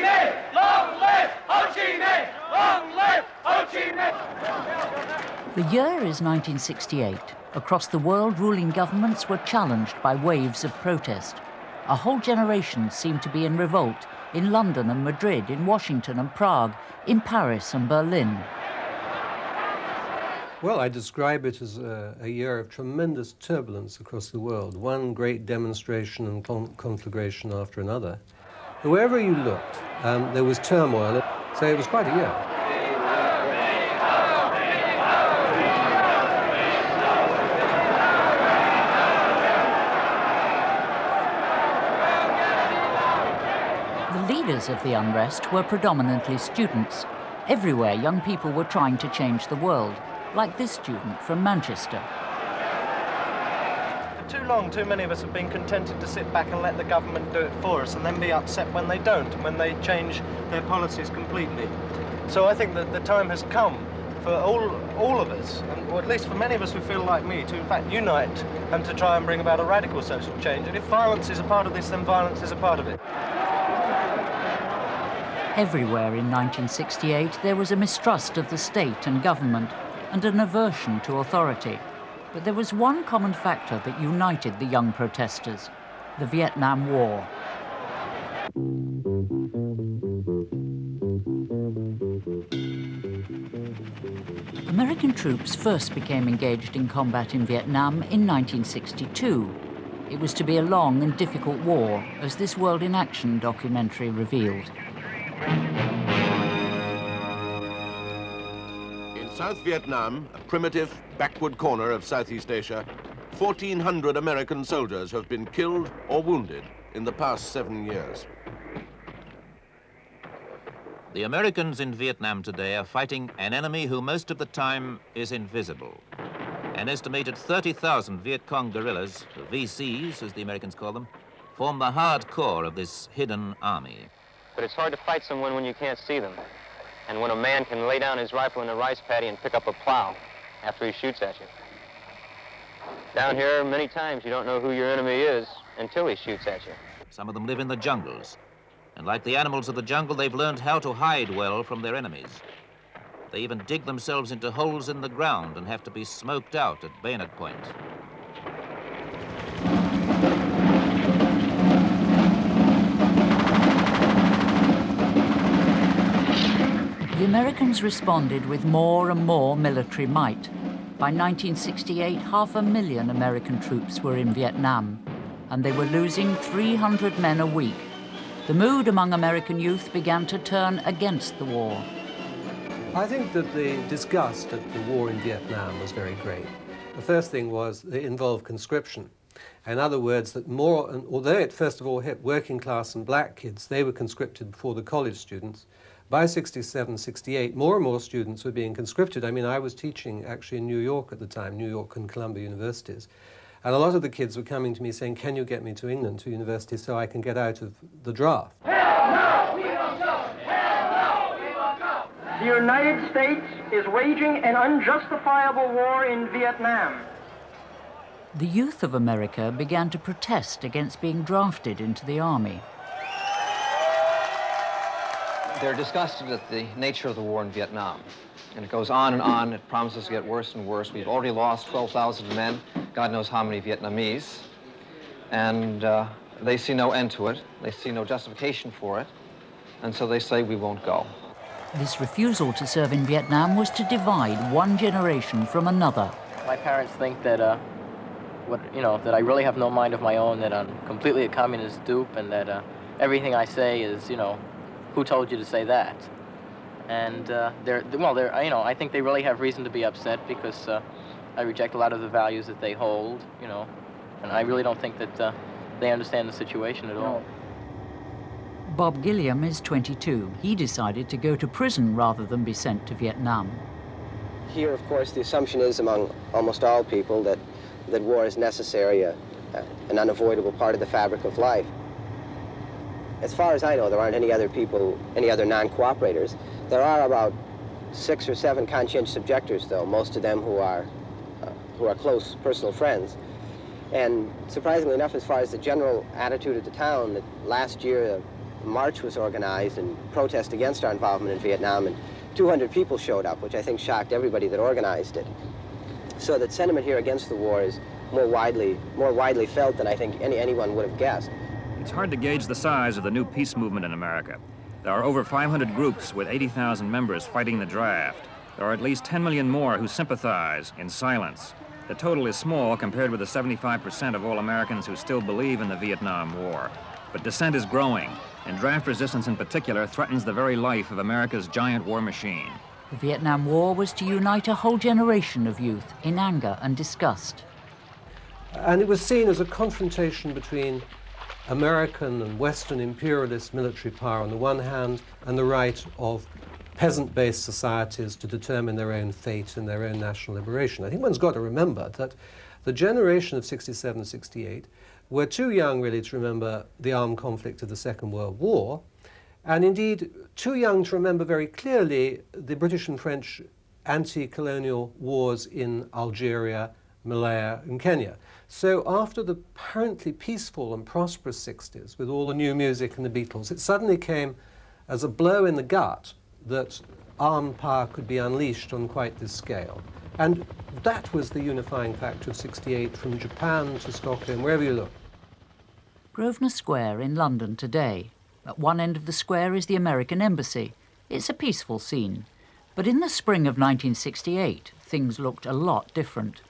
Minh! Long live Ho Chi Minh! Long live Ho Chi Minh! The year is 1968. Across the world, ruling governments were challenged by waves of protest. A whole generation seemed to be in revolt in London and Madrid, in Washington and Prague, in Paris and Berlin. Well, I describe it as a year of tremendous turbulence across the world, one great demonstration and conflagration after another. Wherever you looked, there was turmoil, so it was quite a year. The leaders of the unrest were predominantly students. Everywhere, young people were trying to change the world, like this student from Manchester. For too long, too many of us have been contented to sit back and let the government do it for us and then be upset when they don't, when they change their policies completely. So I think that the time has come for all of us, or at least for many of us who feel like me, to in fact unite and to try and bring about a radical social change. And if violence is a part of this, then violence is a part of it. Everywhere in 1968, there was a mistrust of the state and government and an aversion to authority. But there was one common factor that united the young protesters: the Vietnam War. American troops first became engaged in combat in Vietnam in 1962. It was to be a long and difficult war, as this World in Action documentary revealed. In South Vietnam, a primitive, backward corner of Southeast Asia, 1,400 American soldiers have been killed or wounded in the past 7 years. The Americans in Vietnam today are fighting an enemy who most of the time is invisible. An estimated 30,000 Viet Cong guerrillas, the VCs as the Americans call them, form the hard core of this hidden army. But it's hard to fight someone when you can't see them. And when a man can lay down his rifle in a rice paddy and pick up a plow after he shoots at you. Down here, many times you don't know who your enemy is until he shoots at you. Some of them live in the jungles. And like the animals of the jungle, they've learned how to hide well from their enemies. They even dig themselves into holes in the ground and have to be smoked out at bayonet point. The Americans responded with more and more military might. By 1968, 500,000 American troops were in Vietnam, and they were losing 300 men a week. The mood among American youth began to turn against the war. I think that the disgust at the war in Vietnam was very great. The first thing was it involved conscription. In other words, that although it first of all hit working class and black kids, they were conscripted before the college students. By 67, 68, more and more students were being conscripted. I mean, I was teaching actually in New York at the time, New York and Columbia universities. And a lot of the kids were coming to me saying, can you get me to England, to university, so I can get out of the draft? Hell no, we won't go! Hell no, we won't go! The United States is waging an unjustifiable war in Vietnam. The youth of America began to protest against being drafted into the army. They're disgusted at the nature of the war in Vietnam. And it goes on and on. It promises to get worse and worse. We've already lost 12,000 men, God knows how many Vietnamese. And they see no end to it. They see no justification for it. And so they say, we won't go. This refusal to serve in Vietnam was to divide one generation from another. My parents think that, that I really have no mind of my own, that I'm completely a communist dupe, and that everything I say is, who told you to say that? And I think they really have reason to be upset because I reject a lot of the values that they hold, and I really don't think that they understand the situation at all. Bob Gilliam is 22. He decided to go to prison rather than be sent to Vietnam. Here, of course, the assumption is among almost all people that war is necessary, an unavoidable part of the fabric of life. As far as I know, there aren't any other people, any other non-cooperators. There are about 6 or 7 conscientious objectors, though, most of them who are close personal friends. And surprisingly enough, as far as the general attitude of the town, that last year march was organized in protest against our involvement in Vietnam, and 200 people showed up, which I think shocked everybody that organized it. So that sentiment here against the war is more widely felt than I think anyone would have guessed. It's hard to gauge the size of the new peace movement in America. There are over 500 groups with 80,000 members fighting the draft. There are at least 10 million more who sympathize in silence. The total is small compared with the 75% of all Americans who still believe in the Vietnam War. But dissent is growing, and draft resistance in particular threatens the very life of America's giant war machine. The Vietnam War was to unite a whole generation of youth in anger and disgust. And it was seen as a confrontation between American and Western imperialist military power on the one hand, and the right of peasant-based societies to determine their own fate and their own national liberation. I think one's got to remember that the generation of 67, 68 were too young really to remember the armed conflict of the Second World War, and indeed too young to remember very clearly the British and French anti-colonial wars in Algeria, Malaya and Kenya. So after the apparently peaceful and prosperous 60s, with all the new music and the Beatles, it suddenly came as a blow in the gut that armed power could be unleashed on quite this scale. And that was the unifying factor of 68, from Japan to Stockholm, wherever you look. Grosvenor Square in London today. At one end of the square is the American Embassy. It's a peaceful scene. But in the spring of 1968, things looked a lot different.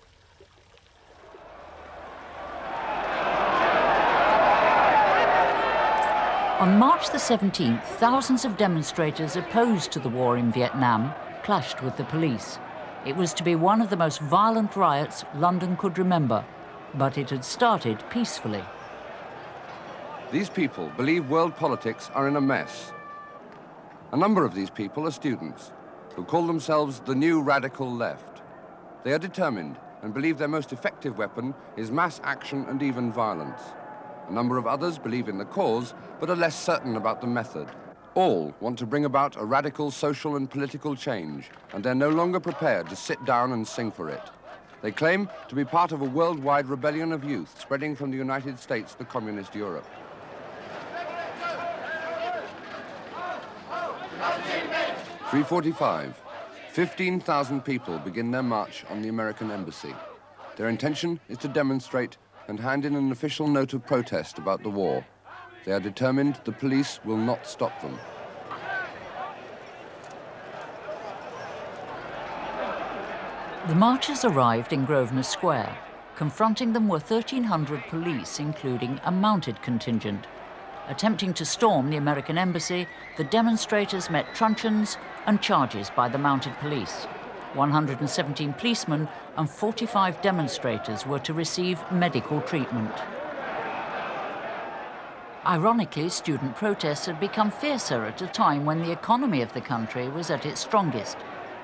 On March the 17th, thousands of demonstrators opposed to the war in Vietnam clashed with the police. It was to be one of the most violent riots London could remember, but it had started peacefully. These people believe world politics are in a mess. A number of these people are students who call themselves the new radical left. They are determined and believe their most effective weapon is mass action and even violence. A number of others believe in the cause, but are less certain about the method. All want to bring about a radical social and political change, and they're no longer prepared to sit down and sing for it. They claim to be part of a worldwide rebellion of youth spreading from the United States to communist Europe. "3:45. 15,000 people begin their march on the American Embassy. Their intention is to demonstrate and hand in an official note of protest about the war. They are determined the police will not stop them." The marchers arrived in Grosvenor Square. Confronting them were 1,300 police, including a mounted contingent. Attempting to storm the American Embassy, the demonstrators met truncheons and charges by the mounted police. 117 policemen and 45 demonstrators were to receive medical treatment. Ironically, student protests had become fiercer at a time when the economy of the country was at its strongest.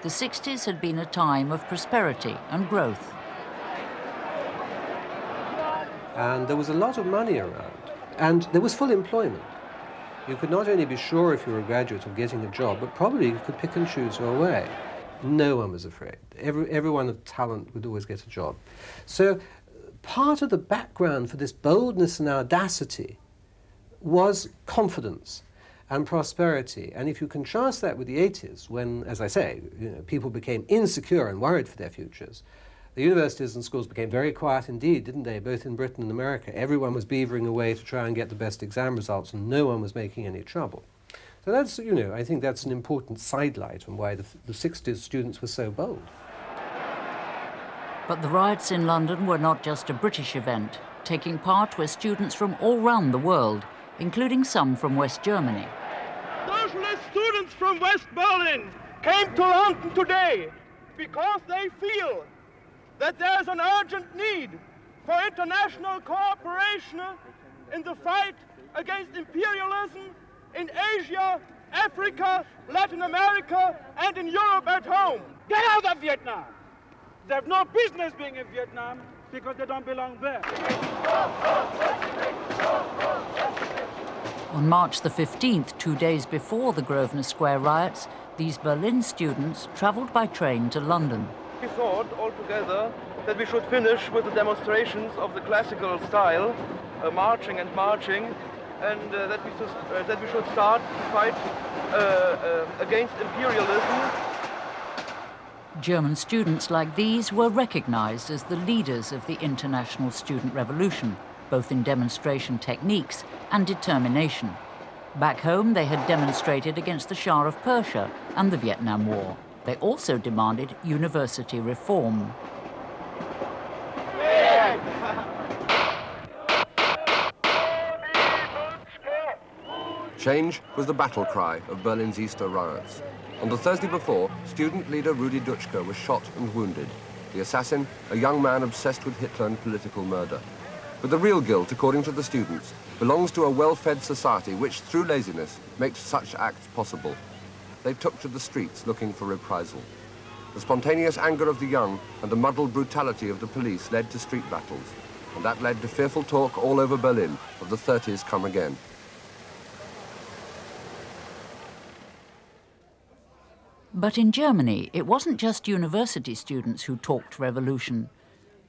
The 60s had been a time of prosperity and growth. And there was a lot of money around, and there was full employment. You could not only be sure if you were a graduate of getting a job, but probably you could pick and choose your way. No one was afraid. Everyone of talent would always get a job. So part of the background for this boldness and audacity was confidence and prosperity. And if you contrast that with the 80s, when, as I say, people became insecure and worried for their futures, the universities and schools became very quiet indeed, didn't they, both in Britain and America. Everyone was beavering away to try and get the best exam results, and no one was making any trouble. So that's, I think that's an important sidelight on why the 60s students were so bold. But the riots in London were not just a British event. Taking part were students from all round the world, including some from West Germany. Socialist students from West Berlin came to London today because they feel that there's an urgent need for international cooperation in the fight against imperialism in Asia, Africa, Latin America, and in Europe at home. Get out of Vietnam! They have no business being in Vietnam because they don't belong there. On March the 15th, 2 days before the Grosvenor Square riots, these Berlin students travelled by train to London. We thought altogether that we should finish with the demonstrations of the classical style, marching and marching, and that we should start to fight against imperialism. German students like these were recognized as the leaders of the international student revolution, both in demonstration techniques and determination. Back home, they had demonstrated against the Shah of Persia and the Vietnam War. They also demanded university reform. Change was the battle cry of Berlin's Easter riots. On the Thursday before, student leader Rudi Dutschke was shot and wounded. The assassin, a young man obsessed with Hitler and political murder. But the real guilt, according to the students, belongs to a well-fed society which, through laziness, makes such acts possible. They took to the streets looking for reprisal. The spontaneous anger of the young and the muddled brutality of the police led to street battles, and that led to fearful talk all over Berlin of the 30s come again. But in Germany, it wasn't just university students who talked revolution.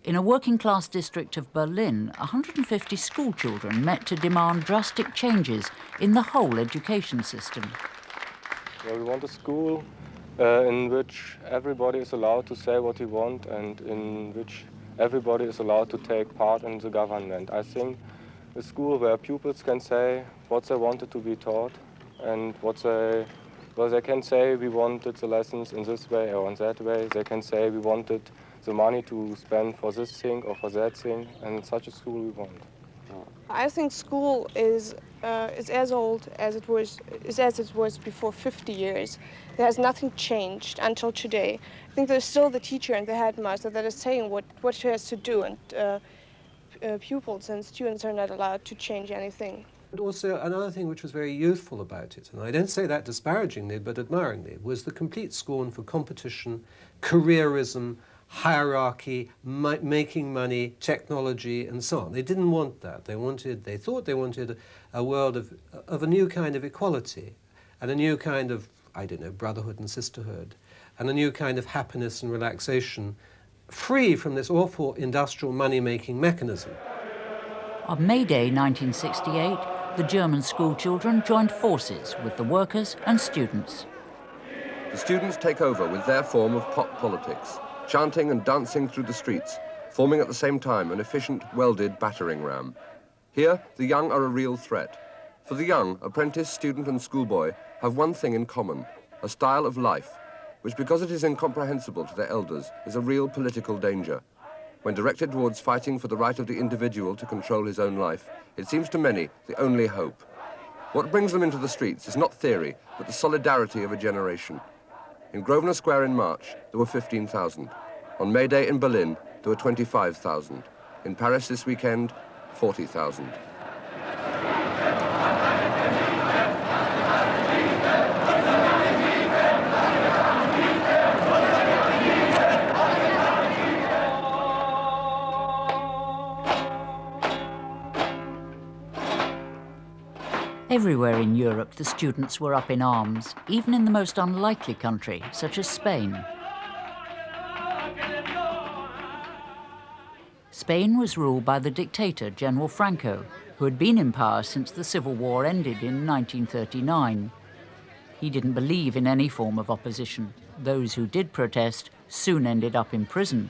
In a working-class district of Berlin, 150 school children met to demand drastic changes in the whole education system. Well, we want a school in which everybody is allowed to say what he wants and in which everybody is allowed to take part in the government. I think a school where pupils can say what they wanted to be taught and they can say we wanted the lessons in this way or in that way. They can say we wanted the money to spend for this thing or for that thing, and such a school we want. I think school is as old as it was before 50 years. There has nothing changed until today. I think there's still the teacher and the headmaster that is saying what she has to do, and pupils and students are not allowed to change anything. And also another thing which was very youthful about it, and I don't say that disparagingly but admiringly, was the complete scorn for competition, careerism, hierarchy, making money, technology, and so on. They didn't want that. They thought they wanted a world of a new kind of equality and a new kind of, I don't know, brotherhood and sisterhood, and a new kind of happiness and relaxation, free from this awful industrial money-making mechanism. On May Day 1968, the German school children joined forces with the workers and students. The students take over with their form of pop politics, chanting and dancing through the streets, forming at the same time an efficient, welded battering ram. Here, the young are a real threat. For the young, apprentice, student and schoolboy have one thing in common, a style of life, which because it is incomprehensible to their elders, is a real political danger. When directed towards fighting for the right of the individual to control his own life, it seems to many the only hope. What brings them into the streets is not theory, but the solidarity of a generation. In Grosvenor Square in March, there were 15,000. On May Day in Berlin, there were 25,000. In Paris this weekend, 40,000. Everywhere in Europe, the students were up in arms, even in the most unlikely country, such as Spain. Spain was ruled by the dictator, General Franco, who had been in power since the Civil War ended in 1939. He didn't believe in any form of opposition. Those who did protest soon ended up in prison.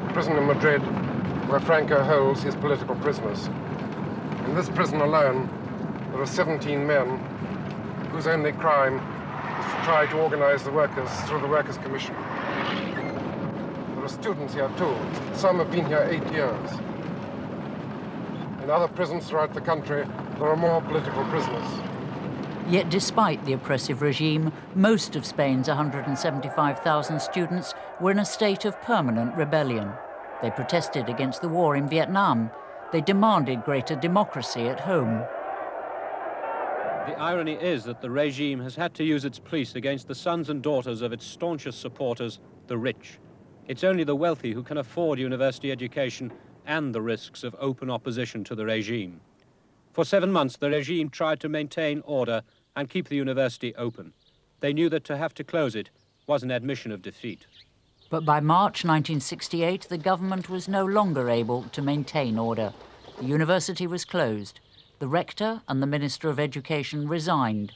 Prison in Madrid, where Franco holds his political prisoners. In this prison alone, there are 17 men whose only crime is to try to organize the workers through the Workers' Commission. There are students here too. Some have been here 8 years. In other prisons throughout the country, there are more political prisoners. Yet despite the oppressive regime, most of Spain's 175,000 students were in a state of permanent rebellion. They protested against the war in Vietnam. They demanded greater democracy at home. The irony is that the regime has had to use its police against the sons and daughters of its staunchest supporters, the rich. It's only the wealthy who can afford university education and the risks of open opposition to the regime. For 7 months, the regime tried to maintain order and keep the university open. They knew that to have to close it was an admission of defeat. But by March 1968, the government was no longer able to maintain order. The university was closed. The rector and the Minister of Education resigned.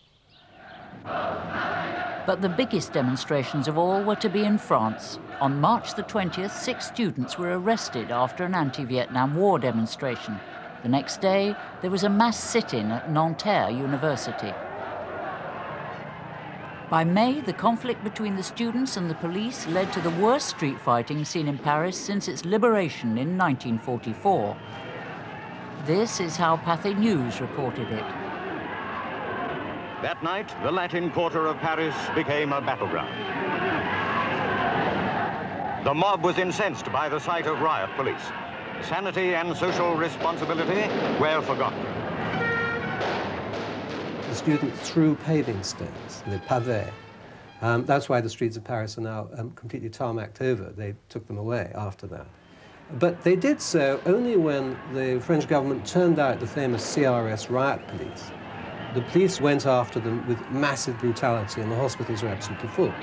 But the biggest demonstrations of all were to be in France. On March the 20th, 6 students were arrested after an anti-Vietnam War demonstration. The next day, there was a mass sit-in at Nanterre University. By May, the conflict between the students and the police led to the worst street fighting seen in Paris since its liberation in 1944. This is how Pathé News reported it. That night, the Latin Quarter of Paris became a battleground. The mob was incensed by the sight of riot police. Sanity and social responsibility were forgotten. The students threw paving stones, the pavés. That's why the streets of Paris are now completely tarmacked over. They took them away after that. But they did so only when the French government turned out the famous CRS riot police. The police went after them with massive brutality, and the hospitals were absolutely full.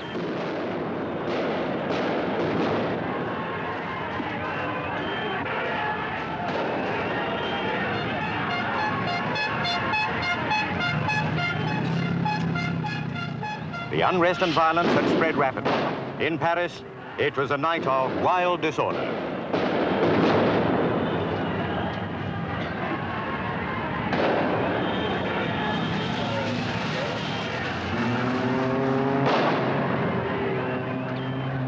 The unrest and violence had spread rapidly. In Paris, it was a night of wild disorder.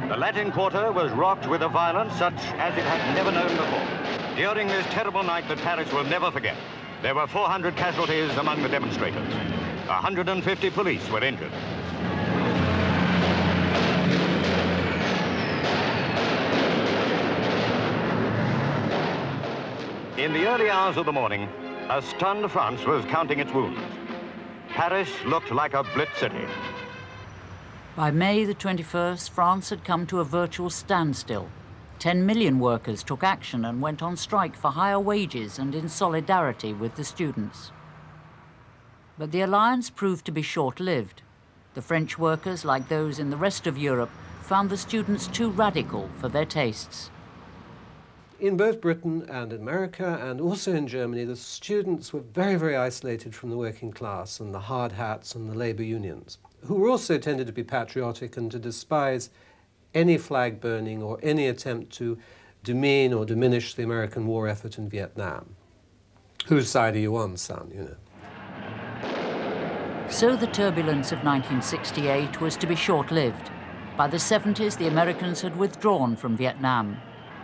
The Latin Quarter was rocked with a violence such as it had never known before. During this terrible night that Paris will never forget, there were 400 casualties among the demonstrators. 150 police were injured. In the early hours of the morning, a stunned France was counting its wounds. Paris looked like a blitz city. By May the 21st, France had come to a virtual standstill. 10 million workers took action and went on strike for higher wages and in solidarity with the students. But the alliance proved to be short-lived. The French workers, like those in the rest of Europe, found the students too radical for their tastes. In both Britain and America, and also in Germany, the students were very, very isolated from the working class and the hard hats and the labor unions, who also tended to be patriotic and to despise any flag burning or any attempt to demean or diminish the American war effort in Vietnam. Whose side are you on, son, you know? So the turbulence of 1968 was to be short-lived. By the 70s, the Americans had withdrawn from Vietnam.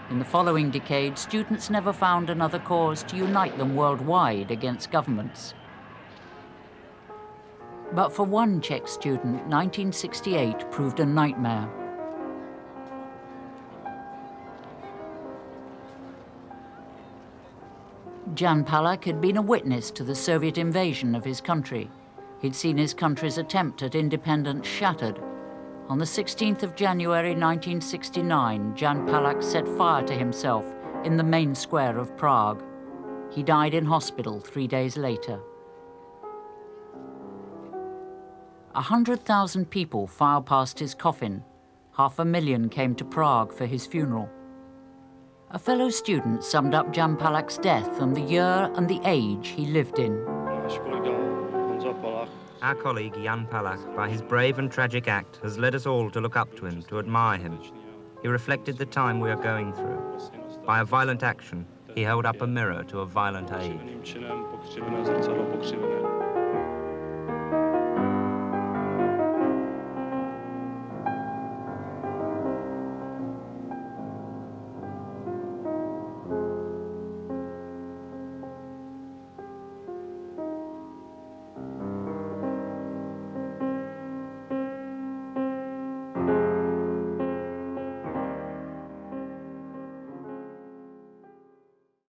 In the following decade, students never found another cause to unite them worldwide against governments. But for one Czech student, 1968 proved a nightmare. Jan Palak had been a witness to the Soviet invasion of his country. He'd seen his country's attempt at independence shattered. On the 16th of January 1969, Jan Palak set fire to himself in the main square of Prague. He died in hospital 3 days later. 100,000 people filed past his coffin. 500,000 came to Prague for his funeral. A fellow student summed up Jan Palak's death and the year and the age he lived in. Our colleague Jan Palak, by his brave and tragic act, has led us all to look up to him, to admire him. He reflected the time we are going through. By a violent action, he held up a mirror to a violent age.